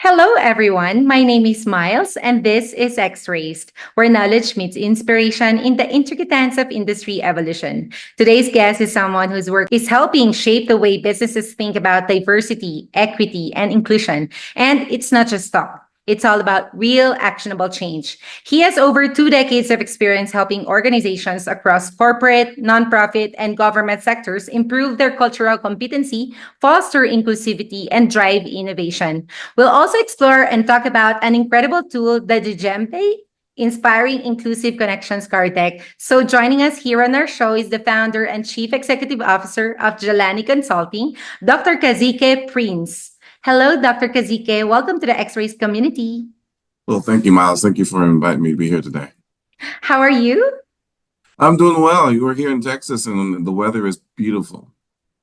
Hello, everyone. My name is Myles, and this is Xraised, where knowledge meets inspiration in the intricate dance of industry evolution. Today's guest is someone whose work is helping shape the way businesses think about diversity, equity, and inclusion. And it's not just talk. It's all about real, actionable change. He has over 2 decades of experience helping organizations across corporate, nonprofit, and government sectors improve their cultural competency, foster inclusivity, and drive innovation. We'll also explore and talk about an incredible tool, the Djembe, Inspiring Inclusive Connections card deck. So joining us here on our show is the founder and chief executive officer of Jelani Consulting, Dr. Kazique Prince. Hello, Dr. Kazique. Welcome to the Xraised community. Well, thank you, Miles. Thank you for inviting me to be here today. How are you? I'm doing well. You are here in Texas and the weather is beautiful.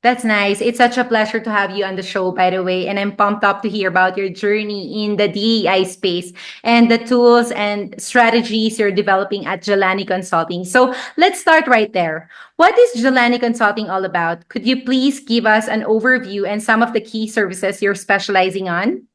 That's nice. It's such a pleasure to have you on the show, by the way. And I'm pumped up to hear about your journey in the DEI space and the tools and strategies you're developing at Jelani Consulting. So let's start right there. What is Jelani Consulting all about? Could you please give us an overview and some of the key services you're specializing on?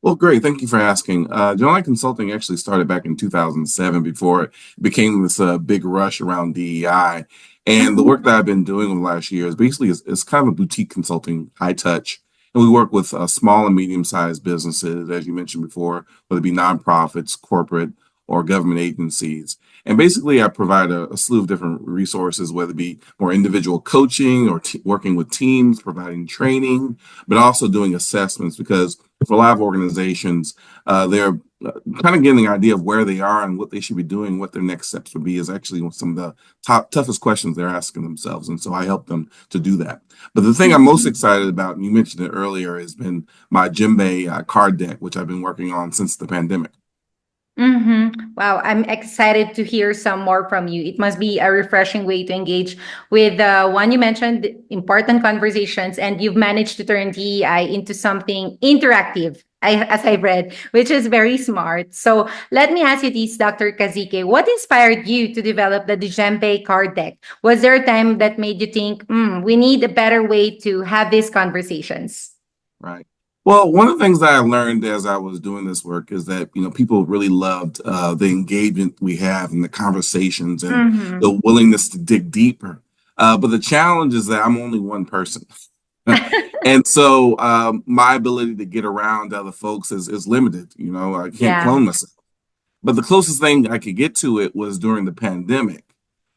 Well, great. Thank you for asking. Jelani Consulting actually started back in 2007 before it became this big rush around DEI. And the work that I've been doing over the last year is basically is kind of a boutique consulting, high touch. And we work with small and medium-sized businesses, as you mentioned before, whether it be nonprofits, corporate, or government agencies. And basically, I provide a slew of different resources, whether it be more individual coaching or working with teams, providing training, but also doing assessments because for a lot of organizations, they're kind of getting an idea of where they are and what they should be doing, what their next steps would be is actually some of the toughest questions they're asking themselves. And so I help them to do that. But the thing I'm most excited about, and you mentioned it earlier, has been my Djembe card deck, which I've been working on since the pandemic. Wow, I'm excited to hear some more from you. It must be a refreshing way to engage with one you mentioned, important conversations, and you've managed to turn DEI into something interactive, as I've read, which is very smart. So let me ask you this, Dr. Kazique. What inspired you to develop the Djembe card deck? Was there a time that made you think, we need a better way to have these conversations? Right. Well, one of the things that I learned as I was doing this work is that, people really loved the engagement we have and the conversations and Mm-hmm. the willingness to dig deeper. But the challenge is that I'm only one person. And so my ability to get around to other folks is limited. I can't Yeah. clone myself. But the closest thing I could get to it was during the pandemic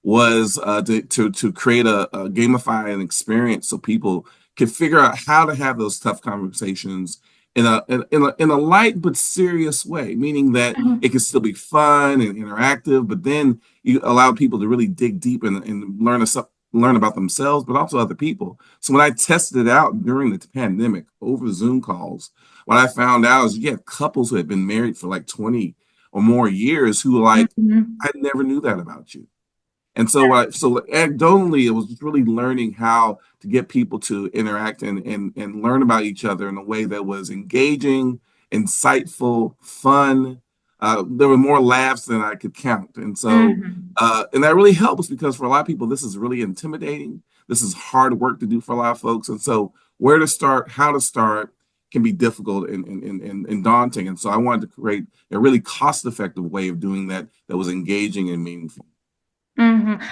was to create a gamify an experience so people could figure out how to have those tough conversations in a light but serious way, meaning that it can still be fun and interactive, but then you allow people to really dig deep and learn about themselves, but also other people. So when I tested it out during the pandemic over Zoom calls, what I found out is you get couples who had been married for like 20 or more years who were like, Mhm. I never knew that about you. And so anecdotally, it was just really learning how to get people to interact and learn about each other in a way that was engaging, insightful, fun. There were more laughs than I could count. Mhm. And that really helps because for a lot of people, this is really intimidating. This is hard work to do for a lot of folks. And so where to start, how to start can be difficult and daunting. And so I wanted to create a really cost-effective way of doing that that was engaging and meaningful.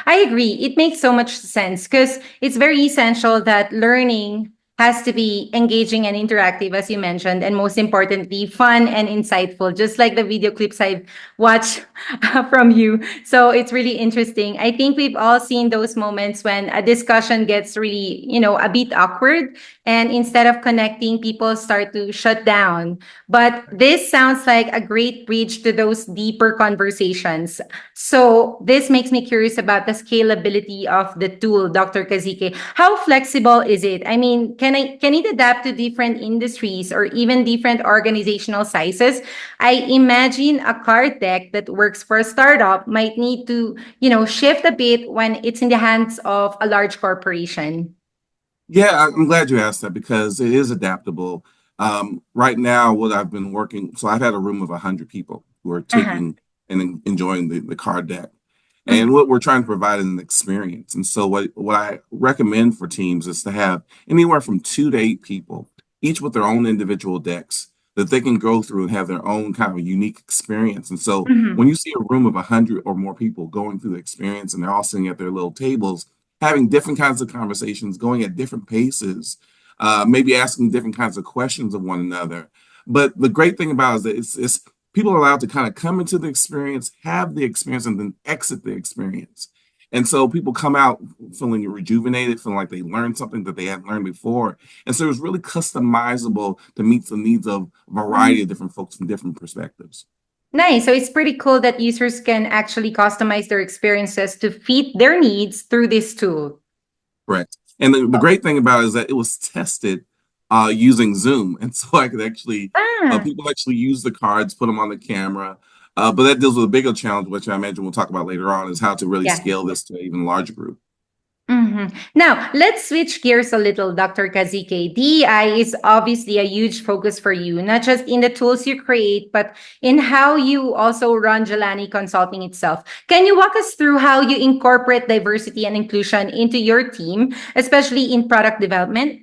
I agree. It makes so much sense because it's very essential that learning has to be engaging and interactive, as you mentioned, and most importantly, fun and insightful, just like the video clips I've watched from you. So it's really interesting. I think we've all seen those moments when a discussion gets really, a bit awkward. And instead of connecting, people start to shut down. But this sounds like a great bridge to those deeper conversations. So this makes me curious about the scalability of the tool, Dr. Kazique. How flexible is it? I mean, can it adapt to different industries or even different organizational sizes? I imagine a card deck that works for a startup might need to, shift a bit when it's in the hands of a large corporation. Yeah, I'm glad you asked that because it is adaptable. Right now, what I've been working, so I've had a room of 100 people who are Uh-huh. taking and enjoying the card deck. Mhm. And what we're trying to provide is an experience. And so what I recommend for teams is to have anywhere from 2 to 8 people, each with their own individual decks, that they can go through and have their own kind of a unique experience. And so when Mhm. you see a room of 100 or more people going through the experience and they're all sitting at their little tables, having different kinds of conversations, going at different paces, maybe asking different kinds of questions of one another. But the great thing about it is that it's people are allowed to kind of come into the experience, have the experience, and then exit the experience. And so people come out feeling rejuvenated, feeling like they learned something that they hadn't learned before. And so it was really customizable to meet the needs of a variety of different folks from different perspectives. Nice. So it's pretty cool that users can actually customize their experiences to fit their needs through this tool. Correct. And the great thing about it is that it was tested using Zoom. And so I could actually, Ah, people actually use the cards, put them on the camera. But that deals with a bigger challenge, which I imagine we'll talk about later on, is how to really yeah. scale this to an even larger group. Now, let's switch gears a little, Dr. Kazique. DEI is obviously a huge focus for you, not just in the tools you create, but in how you also run Jelani Consulting itself. Can you walk us through how you incorporate diversity and inclusion into your team, especially in product development?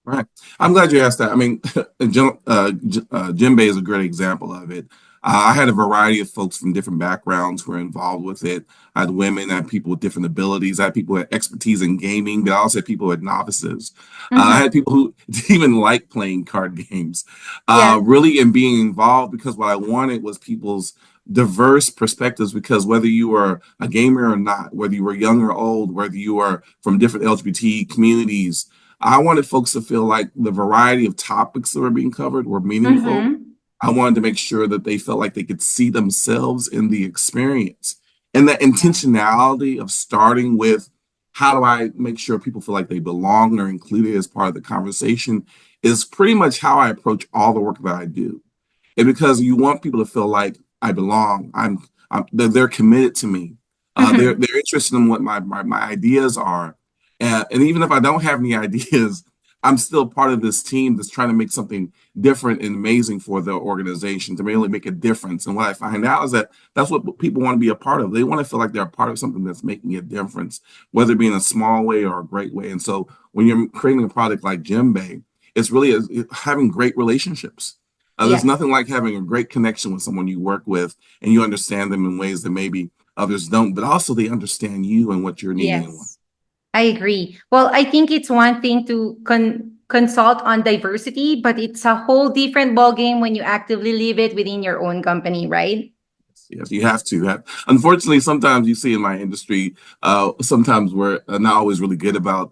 Right. I'm glad you asked that. I mean, Djembe is a great example of it. I had a variety of folks from different backgrounds who were involved with it. I had women, I had people with different abilities, I had people who had expertise in gaming, but I also had people who had novices. I had Mm-hmm. people who didn't even like playing card games, Yeah. really in being involved because what I wanted was people's diverse perspectives because whether you were a gamer or not, whether you were young or old, whether you were from different LGBT communities, I wanted folks to feel like the variety of topics that were being covered were meaningful. Mm-hmm. I wanted to make sure that they felt like they could see themselves in the experience. And that intentionality of starting with how do I make sure people feel like they belong or included as part of the conversation is pretty much how I approach all the work that I do. And because you want people to feel like I belong, they're committed to me. Mm-hmm. They're interested in what my ideas are, and even if I don't have any ideas, I'm still part of this team that's trying to make something different and amazing for the organization to really make a difference. And what I find out is that that's what people want to be a part of. They want to feel like they're a part of something that's making a difference, whether it be in a small way or a great way. And so when you're creating a product like Djembe, it's really having great relationships. There's Yes. nothing like having a great connection with someone you work with and you understand them in ways that maybe others don't, but also they understand you and what you're needing and wanting. Yes. I agree. Well, I think it's one thing to consult on diversity, but it's a whole different ballgame when you actively live it within your own company, right? Yes, you have to have. Unfortunately, sometimes you see in my industry, sometimes we're not always really good about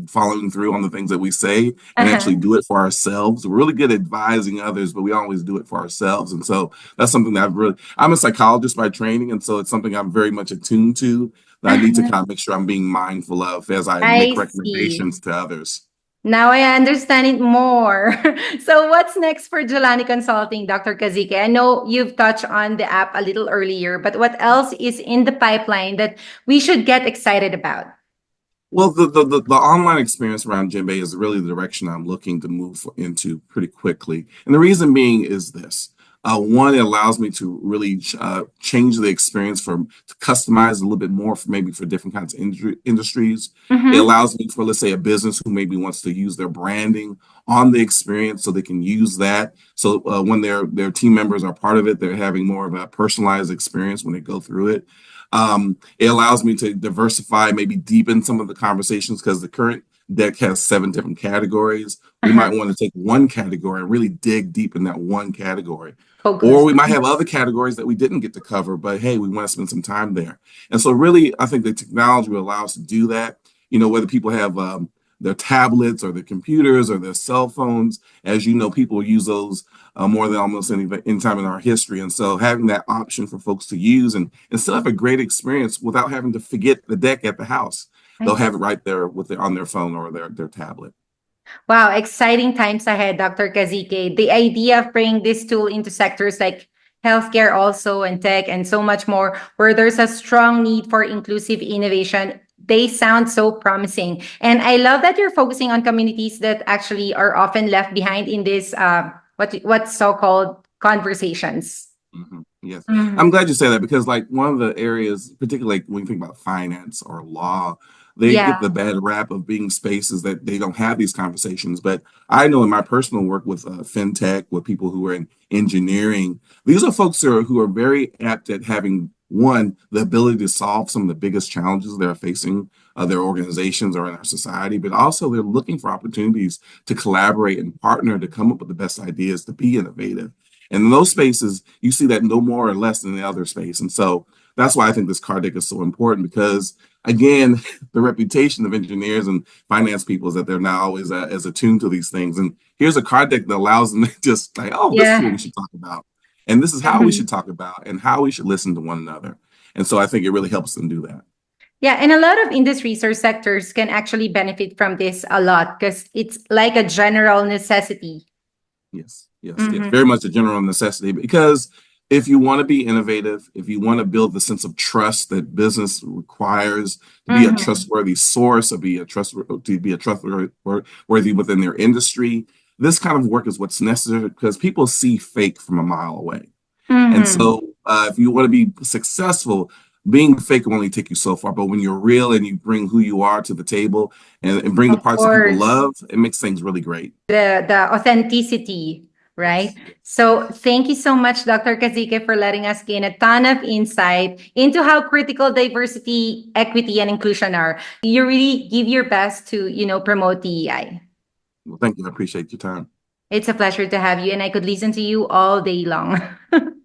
following through on the things that we say and actually Uh-huh. do it for ourselves. We're really good at advising others, but we don't always do it for ourselves. And so that's something that I'm a psychologist by training. And so it's something I'm very much attuned to that I need to Uh-huh. kind of make sure I'm being mindful of as I make I see. recommendations to others. Now I understand it more. So what's next for Jelani Consulting, Dr. Kazique? I know you've touched on the app a little earlier, but what else is in the pipeline that we should get excited about? Well, the online experience around Djembe is really the direction I'm looking to move into pretty quickly. And the reason being is this. One, it allows me to really change the experience to customize a little bit more for maybe for different kinds of industries. It Mm-hmm. allows me for, let's say, a business who maybe wants to use their branding on the experience so they can use that. So when their team members are part of it, they're having more of a personalized experience when they go through it. It allows me to diversify, maybe deepen some of the conversations because the current deck has 7 different categories. We might Uh-huh. want to take one category and really dig deep in that one category. Or Focus. we might have other categories that we didn't get to cover, but hey, we want to spend some time there. And so, really, I think the technology will allow us to do that. Whether people have their tablets or their computers or their cell phones, as you know, people use those more than almost any time in our history. And so having that option for folks to use and still have a great experience without having to forget the deck at the house. I They'll see. have it right there on their phone or their tablet. Wow, exciting times ahead, Dr. Kazique. The idea of bringing this tool into sectors like healthcare also and tech and so much more, where there's a strong need for inclusive innovation, they sound so promising. And I love that you're focusing on communities that actually are often left behind in this what's so-called conversations. Mhm. Yes. I'm Mhm. glad you said that because like one of the areas, particularly like when you think about finance or law, they get Yeah. the bad rap of being spaces that they don't have these conversations. But I know in my personal work with fintech, with people who are in engineering, these are folks who are very apt at having one, the ability to solve some of the biggest challenges they're facing their organizations or in our society, but also they're looking for opportunities to collaborate and partner to come up with the best ideas to be innovative. And in those spaces, you see that no more or less than the other space. And so that's why I think this card deck is so important because, again, the reputation of engineers and finance people is that they're not always as attuned to these things. And here's a card deck that allows them to just like, oh, this is what we Yeah. should talk about. And this is how we should Mhm. talk about and how we should listen to one another. And so I think it really helps them do that. Yeah, and a lot of industries or sectors can actually benefit from this a lot because it's like a general necessity. Yes, yes, yes. Mhm. Very much a general necessity because if you want to be innovative, if you want to build the sense of trust that business requires to be a Mhm. trustworthy source or be a trustworthy within their industry, this kind of work is what's necessary because people see fake from a mile away. And Mhm. so, if you want to be successful, being fake will only take you so far. But when you're real and you bring who you are to the table and bring the Of parts that people course. love, it makes things really great. The authenticity, right? Yes, yes, So yes. thank you so much, Dr. Kazique, for letting us gain a ton of insight into how critical diversity, equity, and inclusion are. You really give your best to, promote DEI. Well, thank you. I appreciate your time. It's a pleasure to have you, and I could listen to you all day long. Thank you.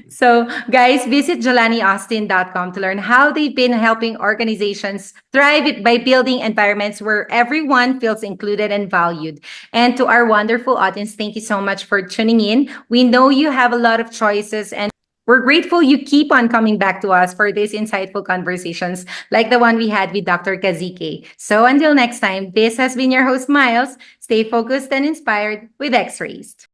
So, guys, visit JelaniAustin.com to learn how they've been helping organizations thrive by building environments where everyone feels included and valued. And to our wonderful audience, thank you so much for tuning in. We know you have a lot of choices, and we're grateful you keep on coming back to us for these insightful conversations like the one we had with Dr. Kazique. So, until next time, this has been your host, Miles. Stay focused and inspired with Xraised.